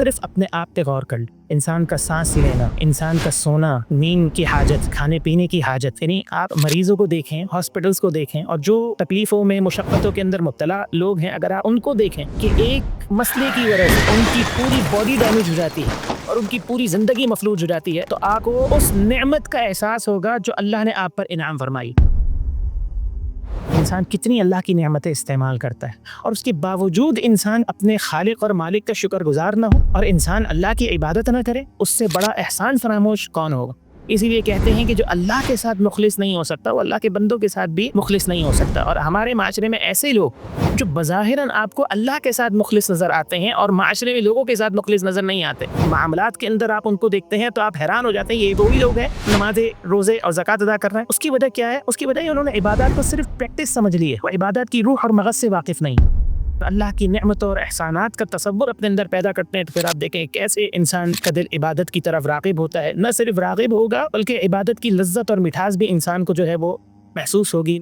صرف اپنے آپ پہ غور کر لیں. انسان کا سانس لینا, انسان کا سونا, نیند کی حاجت, کھانے پینے کی حاجت, یعنی آپ مریضوں کو دیکھیں, ہاسپٹلس کو دیکھیں, اور جو تکلیفوں میں مشقتوں کے اندر مبتلا لوگ ہیں, اگر آپ ان کو دیکھیں کہ ایک مسئلے کی وجہ سے ان کی پوری باڈی ڈیمیج ہو جاتی ہے اور ان کی پوری زندگی مفلوج ہو جاتی ہے, تو آپ کو اس نعمت کا احساس ہوگا جو اللہ نے آپ پر انعام فرمائی. انسان کتنی اللہ کی نعمتیں استعمال کرتا ہے, اور اس کے باوجود انسان اپنے خالق اور مالک کا شکر گزار نہ ہو اور انسان اللہ کی عبادت نہ کرے, اس سے بڑا احسان فراموش کون ہوگا. اسی لیے کہتے ہیں کہ جو اللہ کے ساتھ مخلص نہیں ہو سکتا وہ اللہ کے بندوں کے ساتھ بھی مخلص نہیں ہو سکتا. اور ہمارے معاشرے میں ایسے لوگ جو بظاہراً آپ کو اللہ کے ساتھ مخلص نظر آتے ہیں اور معاشرے میں لوگوں کے ساتھ مخلص نظر نہیں آتے, معاملات کے اندر آپ ان کو دیکھتے ہیں تو آپ حیران ہو جاتے ہیں یہ وہی لوگ ہیں نمازیں, روزے اور زکوٰۃ ادا کر رہے ہیں. اس کی وجہ کیا ہے؟ اس کی وجہ انہوں نے عبادات کو صرف پریکٹس سمجھ لی ہے, وہ عبادات کی روح اور مغز سے واقف نہیں. اللہ کی نعمتوں اور احسانات کا تصور اپنے اندر پیدا کرتے ہیں تو پھر آپ دیکھیں کیسے انسان کا دل عبادت کی طرف راغب ہوتا ہے. نہ صرف راغب ہوگا بلکہ عبادت کی لذت اور مٹھاس بھی انسان کو جو ہے وہ محسوس ہوگی.